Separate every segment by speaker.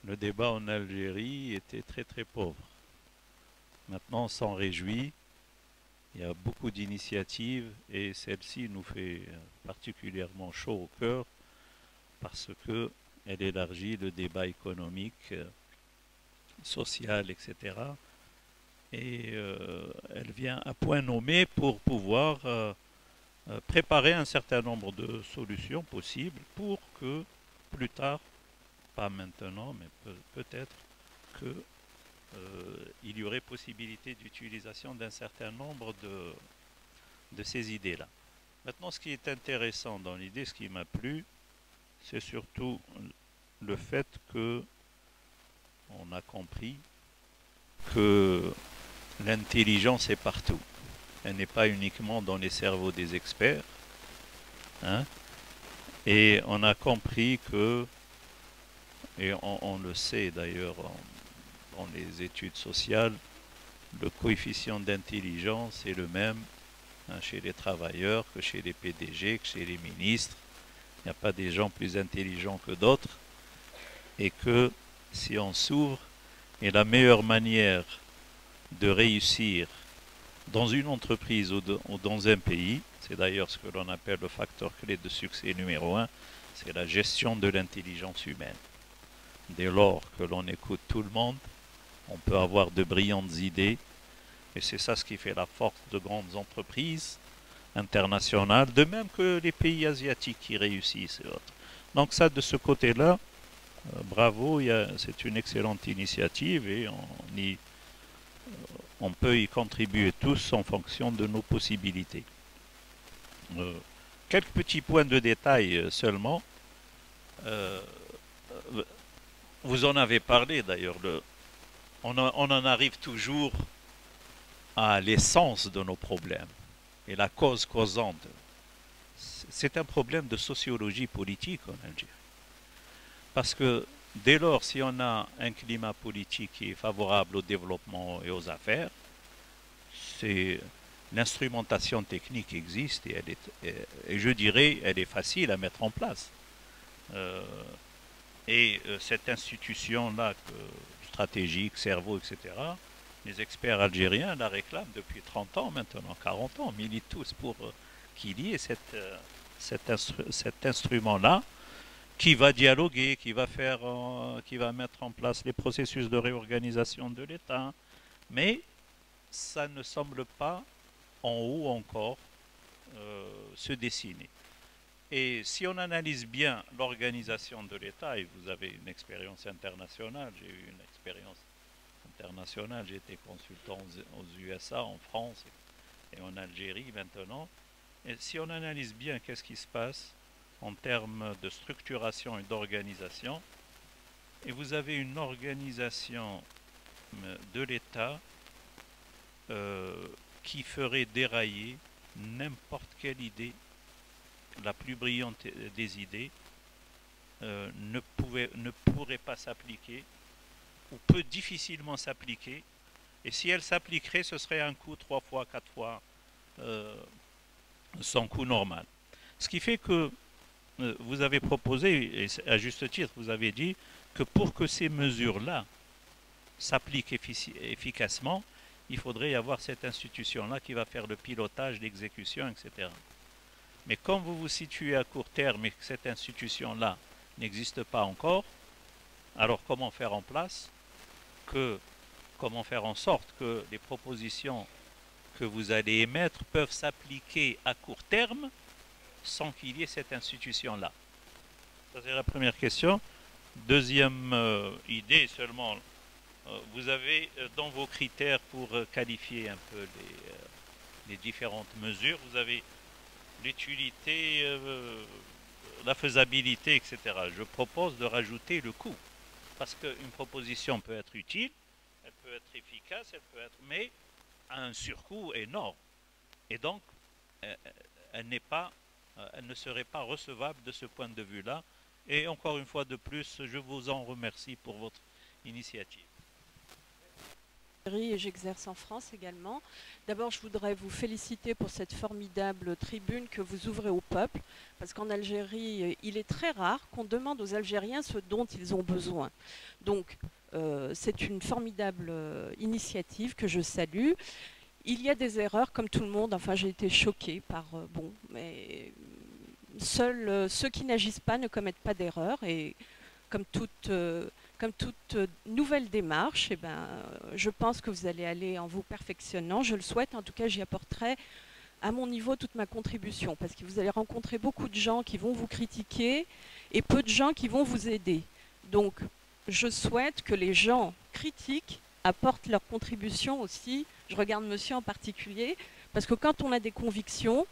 Speaker 1: le débat en Algérie était très très pauvre. Maintenant, on s'en réjouit. Il y a beaucoup d'initiatives et celle-ci nous fait particulièrement chaud au cœur parce que elle élargit le débat économique, social, etc. Et elle vient à point nommé pour pouvoir préparer un certain nombre de solutions possibles pour que plus tard, pas maintenant, mais peut-être que il y aurait possibilité d'utilisation d'un certain nombre de ces idées-là. Maintenant, ce qui est intéressant dans l'idée, ce qui m'a plu, c'est surtout le fait que on a compris que l'intelligence est partout. Elle n'est pas uniquement dans les cerveaux des experts, hein, et on a compris que, et on le sait d'ailleurs dans les études sociales, le coefficient d'intelligence est le même, hein, chez les travailleurs que chez les PDG, que chez les ministres. Il n'y a pas des gens plus intelligents que d'autres. Et que si on s'ouvre, et la meilleure manière de réussir dans une entreprise ou dans un pays, c'est d'ailleurs ce que l'on appelle le facteur clé de succès numéro un, c'est la gestion de l'intelligence humaine. Dès lors que l'on écoute tout le monde, on peut avoir de brillantes idées, et c'est ça ce qui fait la force de grandes entreprises internationales, de même que les pays asiatiques qui réussissent. Donc ça, de ce côté-là, bravo, c'est une excellente initiative et on peut y contribuer tous en fonction de nos possibilités. Euh, Quelques petits points de détail seulement. Euh, vous en avez parlé d'ailleurs. On en arrive toujours à l'essence de nos problèmes et la cause causante. C'est un problème de sociologie politique en Algérie. Parce que dès lors, si on a un climat politique qui est favorable au développement et aux affaires, c'est l'instrumentation technique existe et je dirais elle est facile à mettre en place. Euh, Cette institution-là, stratégique, cerveau, etc., les experts algériens la réclament depuis 30 ans maintenant, 40 ans, militent tous pour qu'il y ait cet instrument-là qui va dialoguer, qui va mettre en place les processus de réorganisation de l'État, mais ça ne semble pas en haut encore se dessiner. Et si on analyse bien l'organisation de l'État, et vous avez une expérience internationale, j'ai eu une expérience internationale, j'ai été consultant aux USA, en France et en Algérie maintenant, et si on analyse bien qu'est-ce qui se passe en termes de structuration et d'organisation, et vous avez une organisation de l'État qui ferait dérailler n'importe quelle idée, la plus brillante des idées, ne pourrait pas s'appliquer ou peut difficilement s'appliquer. Et si elle s'appliquerait, ce serait un coût 3 fois, 4 fois euh, son coût normal. Ce qui fait que vous avez proposé, et à juste titre, vous avez dit que pour que ces mesures-là s'appliquent efficacement, il faudrait y avoir cette institution-là qui va faire le pilotage, l'exécution, etc. Mais quand vous vous situez à court terme et que cette institution-là n'existe pas encore, alors comment faire en sorte que les propositions que vous allez émettre peuvent s'appliquer à court terme sans qu'il y ait cette institution-là? Ça, c'est la première question. Deuxième idée seulement, vous avez dans vos critères pour qualifier un peu les différentes mesures, vous avez l'utilité, la faisabilité, etc. Je propose de rajouter le coût. Parce qu'une proposition peut être utile, elle peut être efficace, mais à un surcoût énorme. Et donc, euh, elle ne serait pas recevable de ce point de vue-là. Et encore une fois de plus, je vous en remercie pour votre initiative.
Speaker 2: Et j'exerce en France également. D'abord, je voudrais vous féliciter pour cette formidable tribune que vous ouvrez au peuple, parce qu'en Algérie, il est très rare qu'on demande aux Algériens ce dont ils ont besoin. Donc, c'est une formidable initiative que je salue. Il y a des erreurs, comme tout le monde. Enfin, j'ai été choquée par... bon, mais seuls ceux qui n'agissent pas ne commettent pas d'erreurs. Et comme toute nouvelle démarche, eh ben, je pense que vous allez aller en vous perfectionnant. Je le souhaite. En tout cas, j'y apporterai à mon niveau toute ma contribution, parce que vous allez rencontrer beaucoup de gens qui vont vous critiquer et peu de gens qui vont vous aider. Donc, je souhaite que les gens critiques apportent leur contribution aussi. Je regarde monsieur en particulier, parce que quand on a des convictions,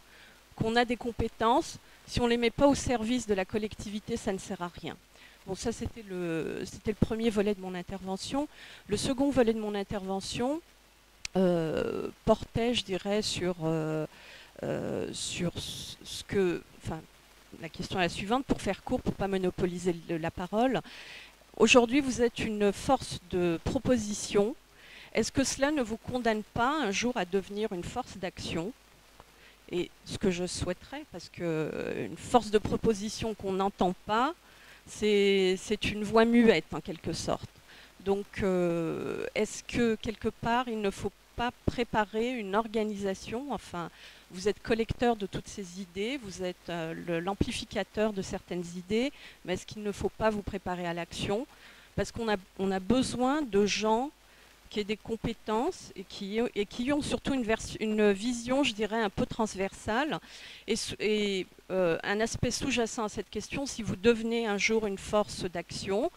Speaker 2: qu'on a des compétences, si on ne les met pas au service de la collectivité, ça ne sert à rien. Bon, ça, c'était le premier volet de mon intervention. Le second volet de mon intervention portait, je dirais, sur ce que... Enfin, la question est la suivante, pour faire court, pour ne pas monopoliser la parole. Aujourd'hui, vous êtes une force de proposition. Est-ce que cela ne vous condamne pas un jour à devenir une force d'action? Et ce que je souhaiterais, parce qu'une force de proposition qu'on n'entend pas, c'est une voix muette en quelque sorte. Donc, est-ce que quelque part, il ne faut pas préparer une organisation? Enfin, vous êtes collecteur de toutes ces idées, vous êtes l'amplificateur de certaines idées, mais est-ce qu'il ne faut pas vous préparer à l'action? Parce qu'on a besoin de gens qui aient des compétences et qui ont surtout une vision, je dirais, un peu transversale. Et un aspect sous-jacent à cette question, si vous devenez un jour une force d'action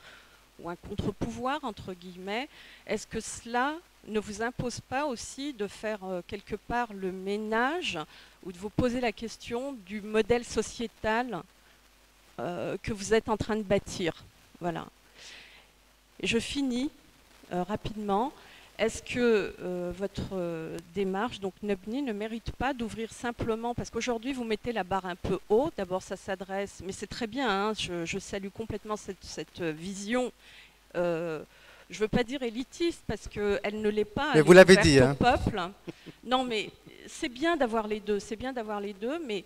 Speaker 2: ou un contre-pouvoir, entre guillemets, est-ce que cela ne vous impose pas aussi de faire quelque part le ménage ou de vous poser la question du modèle sociétal que vous êtes en train de bâtir? Voilà. Et je finis rapidement. Est-ce que votre démarche, donc Nebni, ne mérite pas d'ouvrir simplement, parce qu'aujourd'hui vous mettez la barre un peu haut, d'abord ça s'adresse, mais c'est très bien, hein, je salue complètement cette vision, je ne veux pas dire élitiste, parce qu'elle ne l'est pas,
Speaker 3: mais vous l'avez dit,
Speaker 2: hein. Au peuple. Non, mais c'est bien d'avoir les deux, mais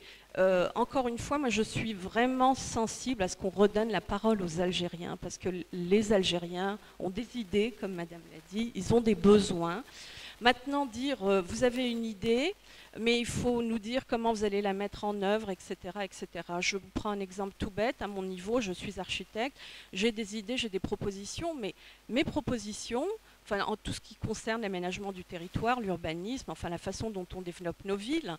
Speaker 2: encore une fois, moi je suis vraiment sensible à ce qu'on redonne la parole aux Algériens, parce que les Algériens ont des idées, comme Madame l'a dit, ils ont des besoins. Maintenant, dire vous avez une idée, mais il faut nous dire comment vous allez la mettre en œuvre, etc., etc. Je vous prends un exemple tout bête. À mon niveau, je suis architecte, j'ai des idées, j'ai des propositions, mais mes propositions, enfin, en tout ce qui concerne l'aménagement du territoire, l'urbanisme, enfin la façon dont on développe nos villes.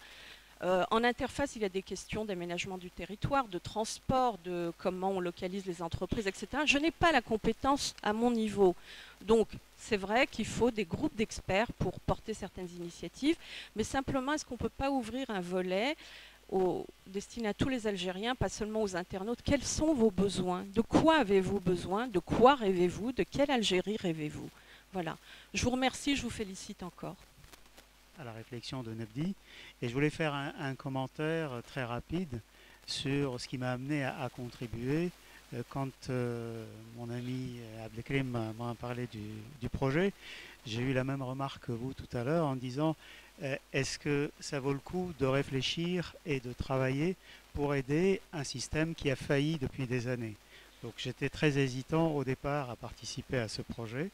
Speaker 2: En interface, il y a des questions d'aménagement du territoire, de transport, de comment on localise les entreprises, etc. Je n'ai pas la compétence à mon niveau. Donc, c'est vrai qu'il faut des groupes d'experts pour porter certaines initiatives, mais simplement, est-ce qu'on ne peut pas ouvrir un volet destiné à tous les Algériens, pas seulement aux internautes? Quels sont vos besoins? De quoi avez-vous besoin? De quoi rêvez-vous? De quelle Algérie rêvez-vous? Voilà. Je vous remercie, je vous félicite encore.
Speaker 4: À la réflexion de Nebni, et je voulais faire un commentaire très rapide sur ce qui m'a amené à contribuer quand mon ami Abdelkrim m'a parlé du projet. J'ai eu la même remarque que vous tout à l'heure en disant est-ce que ça vaut le coup de réfléchir et de travailler pour aider un système qui a failli depuis des années? Donc j'étais très hésitant au départ à participer à ce projet,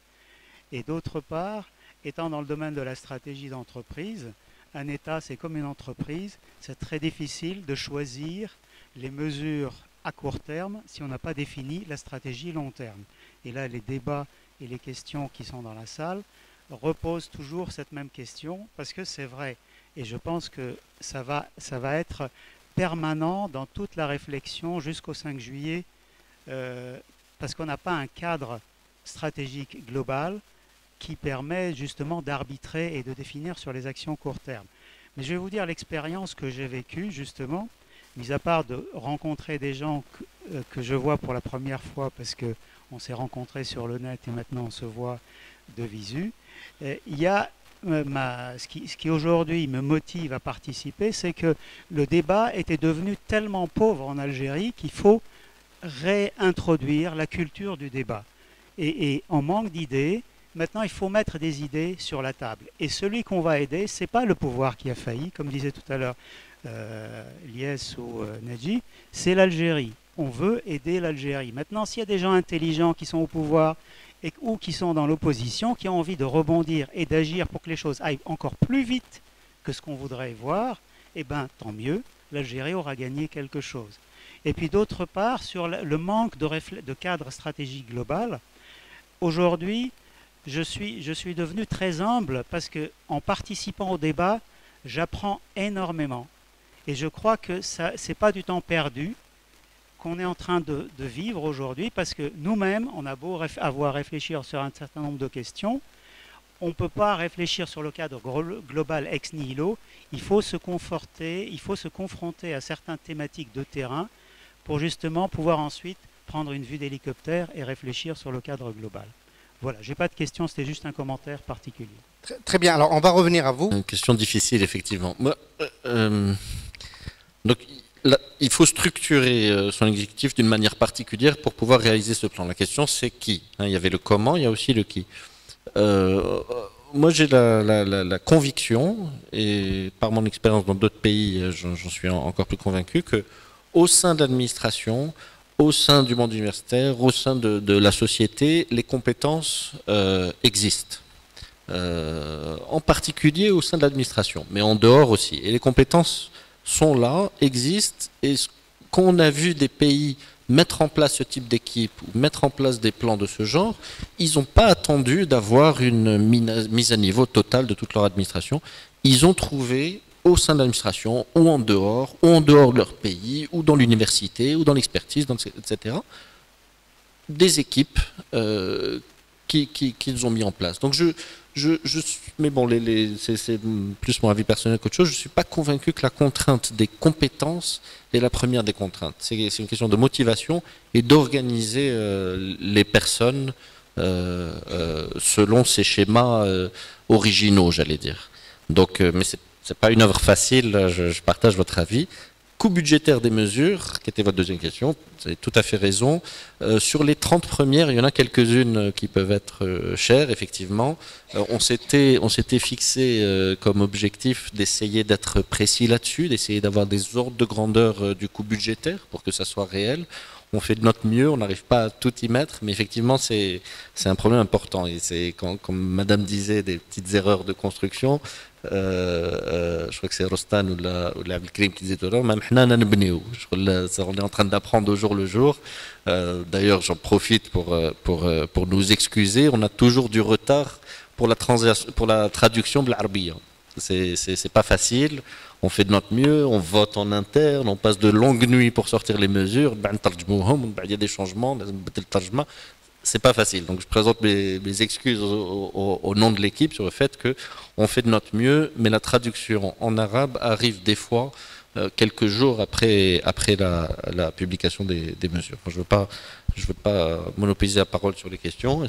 Speaker 4: et d'autre part, étant dans le domaine de la stratégie d'entreprise, un État, c'est comme une entreprise, c'est très difficile de choisir les mesures à court terme si on n'a pas défini la stratégie long terme. Et là, les débats et les questions qui sont dans la salle reposent toujours cette même question, parce que c'est vrai. Et je pense que ça va être permanent dans toute la réflexion jusqu'au 5 juillet, parce qu'on n'a pas un cadre stratégique global qui permet justement d'arbitrer et de définir sur les actions court terme. Mais je vais vous dire l'expérience que j'ai vécue justement, mis à part de rencontrer des gens que je vois pour la première fois parce qu'on s'est rencontrés sur le net et maintenant on se voit de visu. Il y a ce qui aujourd'hui me motive à participer, c'est que le débat était devenu tellement pauvre en Algérie qu'il faut réintroduire la culture du débat. Et on manque d'idées. Maintenant, il faut mettre des idées sur la table. Et celui qu'on va aider, ce n'est pas le pouvoir qui a failli, comme disait tout à l'heure Lies ou Nedji, c'est l'Algérie. On veut aider l'Algérie. Maintenant, s'il y a des gens intelligents qui sont au pouvoir ou qui sont dans l'opposition, qui ont envie de rebondir et d'agir pour que les choses aillent encore plus vite que ce qu'on voudrait voir, eh bien, tant mieux, l'Algérie aura gagné quelque chose. Et puis d'autre part, sur le manque de cadre stratégique global, aujourd'hui, je suis devenu très humble parce qu'en participant au débat, j'apprends énormément. Et je crois que ce n'est pas du temps perdu qu'on est en train de vivre aujourd'hui, parce que nous-mêmes, on a beau avoir à réfléchir sur un certain nombre de questions, on ne peut pas réfléchir sur le cadre global ex nihilo, il faut se confronter à certaines thématiques de terrain pour justement pouvoir ensuite prendre une vue d'hélicoptère et réfléchir sur le cadre global. Voilà, je n'ai pas de questions, c'était juste un commentaire particulier.
Speaker 3: Très bien, alors on va revenir à vous.
Speaker 5: Une question difficile, effectivement. Donc, là, il faut structurer son exécutif d'une manière particulière pour pouvoir réaliser ce plan. La question, c'est qui, hein. Il y avait le comment, il y a aussi le qui. Moi, j'ai la conviction, et par mon expérience dans d'autres pays, j'en suis encore plus convaincu, que au sein de l'administration, au sein du monde universitaire, au sein de la société, les compétences existent. En particulier au sein de l'administration, mais en dehors aussi. Et les compétences sont là, existent, et quand on a vu des pays mettre en place ce type d'équipe ou mettre en place des plans de ce genre, ils n'ont pas attendu d'avoir une mise à niveau totale de toute leur administration. Ils ont trouvé au sein de l'administration, ou en dehors de leur pays, ou dans l'université, ou dans l'expertise, etc., des équipes qu'ils ont mis en place. Donc mais bon, c'est plus mon avis personnel qu'autre chose, je ne suis pas convaincu que la contrainte des compétences est la première des contraintes. C'est une question de motivation et d'organiser les personnes selon ces schémas originaux, j'allais dire. Donc, mais c'est pas une œuvre facile, je partage votre avis. Coût budgétaire des mesures, qui était votre deuxième question, vous avez tout à fait raison. Sur les 30 premières, il y en a quelques-unes qui peuvent être chères, effectivement. On s'était fixé comme objectif d'essayer d'être précis là-dessus, d'essayer d'avoir des ordres de grandeur du coût budgétaire pour que ça soit réel. On fait de notre mieux, on n'arrive pas à tout y mettre, mais effectivement, c'est un problème important. Et c'est comme Madame disait, des petites erreurs de construction. Je crois que c'est Rostan ou Abdelkrim qui disait tout à l'heure, même on est en train d'apprendre au jour le jour. D'ailleurs, j'en profite pour nous excuser. On a toujours du retard pour la traduction de l'arabiya. C'est pas facile. On fait de notre mieux, on vote en interne, on passe de longues nuits pour sortir les mesures. Il y a des changements, c'est pas facile. Donc je présente mes excuses au nom de l'équipe sur le fait qu'on fait de notre mieux, mais la traduction en arabe arrive des fois quelques jours après la publication des mesures. Je veux pas monopoliser la parole sur les questions.